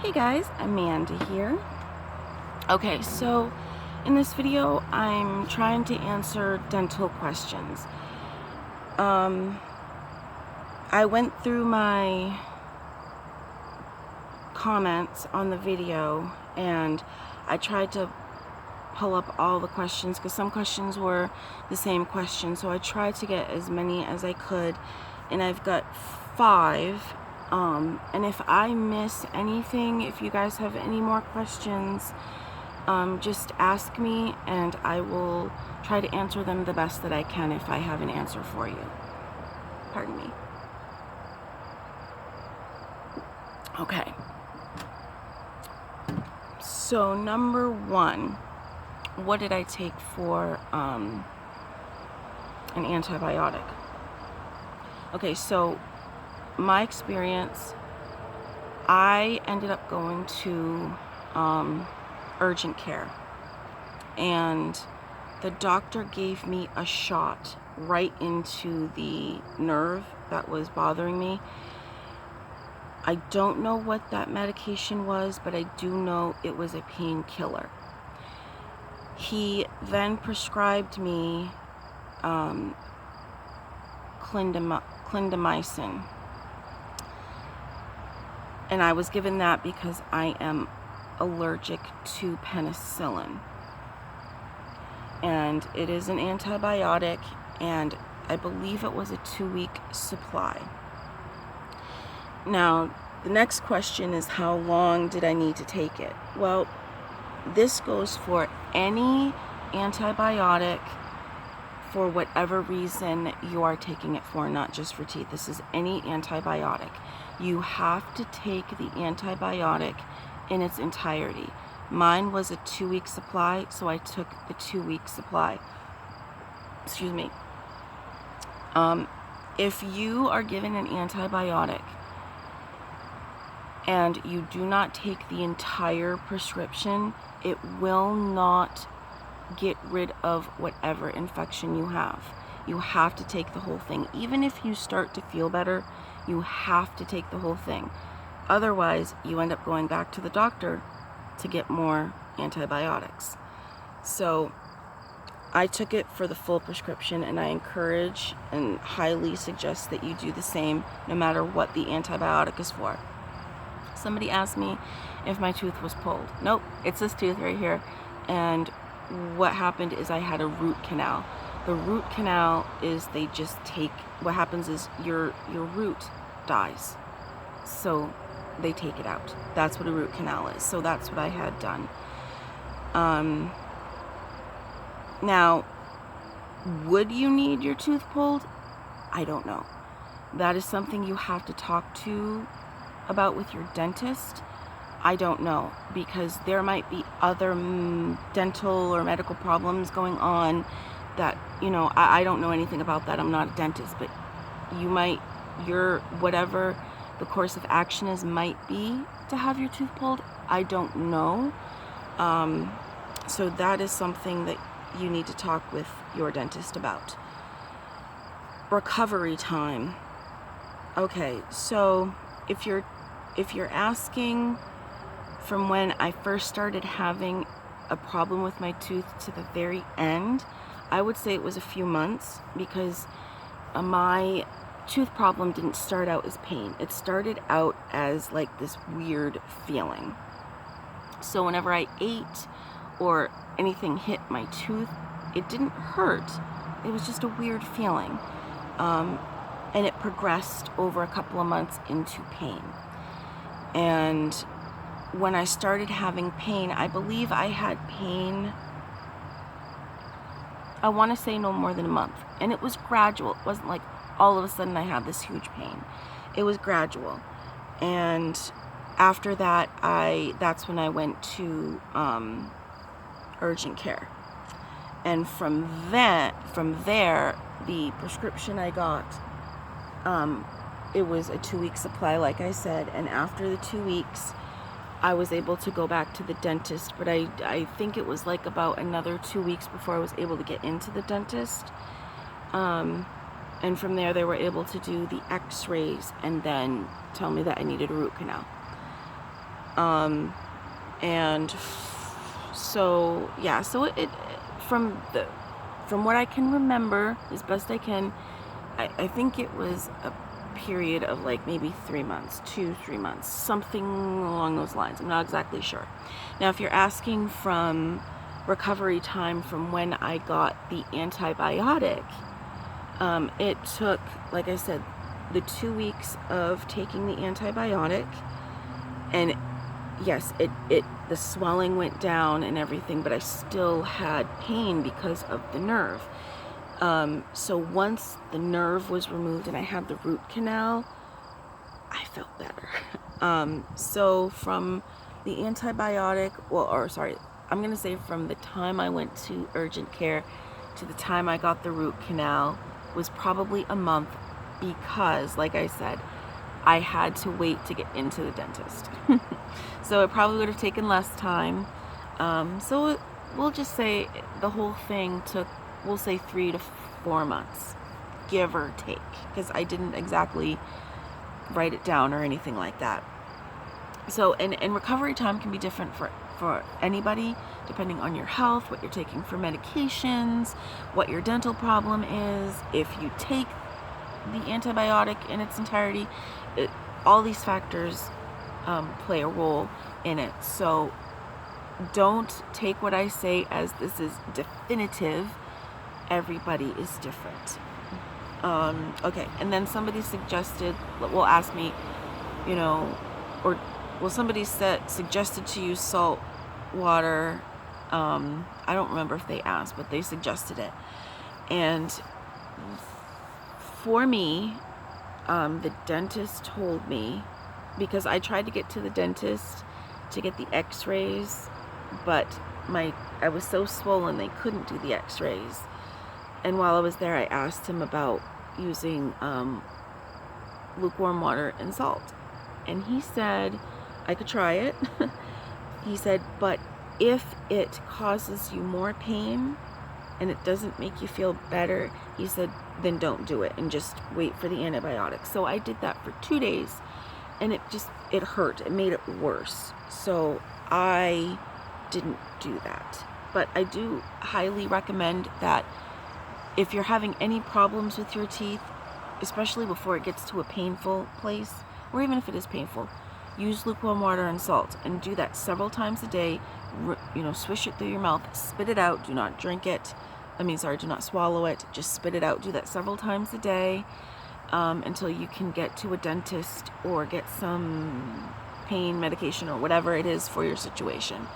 Hey guys, Amanda here. Okay, so in this video I'm trying to answer dental questions. I went through my comments on the video and I tried to pull up all the questions because some questions were the same question, so I tried to get as many as I could, and I've got 5. And if I miss anything, if you guys have any more questions, just ask me and I will try to answer them the best that I can if I have an answer for you. Pardon me. Okay. So number 1, what did I take for an antibiotic? Okay, so my experience, I ended up going to urgent care, and the doctor gave me a shot right into the nerve that was bothering me. I don't know what that medication was, but I do know it was a painkiller. He then prescribed me Clindamycin. And I was given that because I am allergic to penicillin. And it is an antibiotic, and I believe it was a 2-week supply. Now, the next question is, how long did I need to take it? Well, this goes for any antibiotic for whatever reason you are taking it for, not just for teeth. This is any antibiotic. You have to take the antibiotic in its entirety. Mine was a 2-week supply, so I took the 2-week supply. Excuse me. If you are given an antibiotic and you do not take the entire prescription, it will not get rid of whatever infection you have. You have to take the whole thing. Even if you start to feel better, you have to take the whole thing. Otherwise, you end up going back to the doctor to get more antibiotics. So I took it for the full prescription, and I encourage and highly suggest that you do the same no matter what the antibiotic is for. Somebody asked me if my tooth was pulled. Nope, it's this tooth right here. And what happened is I had a root canal. The root canal is they just take, what happens is your root dies. So they take it out. That's what a root canal is. So that's what I had done. Now, would you need your tooth pulled? I don't know. That is something you have to talk to about with your dentist. I don't know, because there might be other dental or medical problems going on that, I don't know anything about that. I'm not a dentist, but whatever the course of action is might be to have your tooth pulled. I don't know. So that is something that you need to talk with your dentist about. Recovery time. Okay, so if you're asking from when I first started having a problem with my tooth to the very end, I would say it was a few months, because my tooth problem didn't start out as pain. It started out as like this weird feeling. So whenever I ate or anything hit my tooth, it didn't hurt. It was just a weird feeling. And it progressed over a couple of months into pain. And when I started having pain, I believe I had pain, I want to say no more than a month. And it was gradual. It wasn't like all of a sudden I had this huge pain. It was gradual. And after that, that's when I went to urgent care. And from there, the prescription I got, it was a 2-week supply, like I said. And after the 2 weeks, I was able to go back to the dentist, but I think it was like about another 2 weeks before I was able to get into the dentist. And from there, they were able to do the x-rays and then tell me that I needed a root canal. And so, yeah, so it from what I can remember, as best I can, I think it was a period of like maybe 3 months, 2-3 months, something along those lines. I'm not exactly sure. Now, if you're asking from recovery time from when I got the antibiotic, it took, like I said, the 2 weeks of taking the antibiotic, and yes, the swelling went down and everything, but I still had pain because of the nerve. So once the nerve was removed and I had the root canal, I felt better. So from the antibiotic, I'm going to say from the time I went to urgent care to the time I got the root canal was probably a month, because, like I said, I had to wait to get into the dentist. So it probably would have taken less time. So we'll just say the whole thing took, we'll say 3 to 4 months, give or take, because I didn't exactly write it down or anything like that. So, and recovery time can be different for anybody, depending on your health, what you're taking for medications, what your dental problem is, if you take the antibiotic in its entirety. All these factors play a role in it. So don't take what I say as this is definitive. Everybody is different. Okay, and then somebody asked me, somebody suggested to use salt water. I don't remember if they asked, but they suggested it. And for me, the dentist told me, because I tried to get to the dentist to get the x-rays, but I was so swollen they couldn't do the x-rays. And while I was there, I asked him about using lukewarm water and salt. And he said I could try it. He said, but if it causes you more pain and it doesn't make you feel better, he said, then don't do it and just wait for the antibiotics. So I did that for 2 days, and it hurt. It made it worse. So I didn't do that. But I do highly recommend that if you're having any problems with your teeth, especially before it gets to a painful place, or even if it is painful, use lukewarm water and salt, and do that several times a day. Swish it through your mouth, spit it out. Do not drink it. Do not swallow it. Just spit it out. Do that several times a day until you can get to a dentist or get some pain medication or whatever it is for your situation.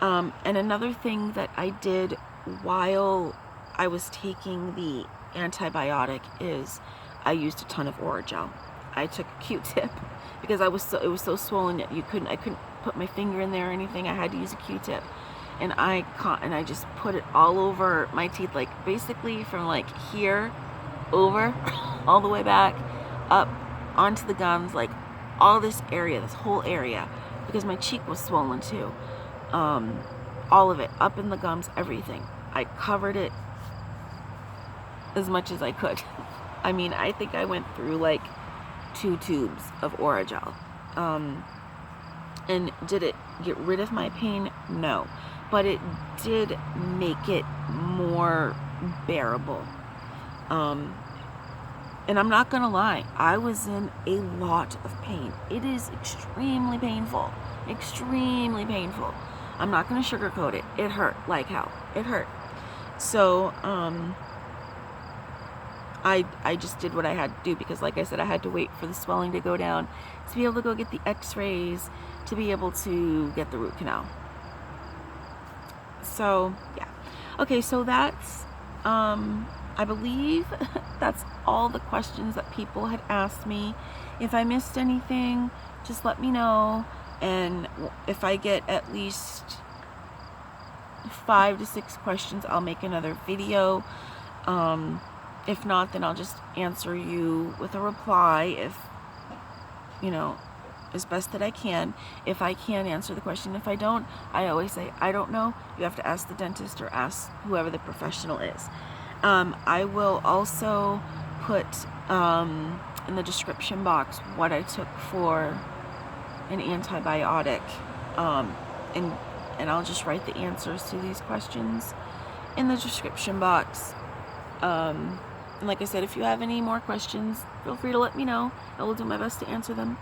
And another thing that I did while I was taking the antibiotic is I used a ton of Orajel. I took a Q-tip because it was so swollen that I couldn't put my finger in there or anything. I had to use a Q-tip, and I just put it all over my teeth, like basically from like here over all the way back up onto the gums, like all this whole area, because my cheek was swollen too. All of it up in the gums, everything. I covered it as much as I could. I think I went through like 2 tubes of Orajel. And did it get rid of my pain? No. But it did make it more bearable. And I'm not gonna lie, I was in a lot of pain. It is extremely painful. Extremely painful. I'm not gonna sugarcoat it. It hurt like hell. It hurt. So, I just did what I had to do, because like I said, I had to wait for the swelling to go down to be able to go get the x-rays, to be able to get the root canal. So yeah. Okay, so that's I believe that's all the questions that people had asked me. If I missed anything, just let me know, and if I get at least 5 to 6 questions, I'll make another video. If not, then I'll just answer you with a reply, if as best that I can. If I can answer the question. If I don't, I always say I don't know. You have to ask the dentist or ask whoever the professional is. I will also put in the description box what I took for an antibiotic. And I'll just write the answers to these questions in the description box. And like I said, if you have any more questions, feel free to let me know. I will do my best to answer them.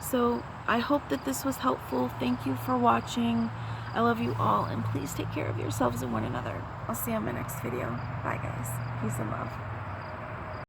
So I hope that this was helpful. Thank you for watching. I love you all, and please take care of yourselves and one another. I'll see you on my next video. Bye, guys. Peace and love.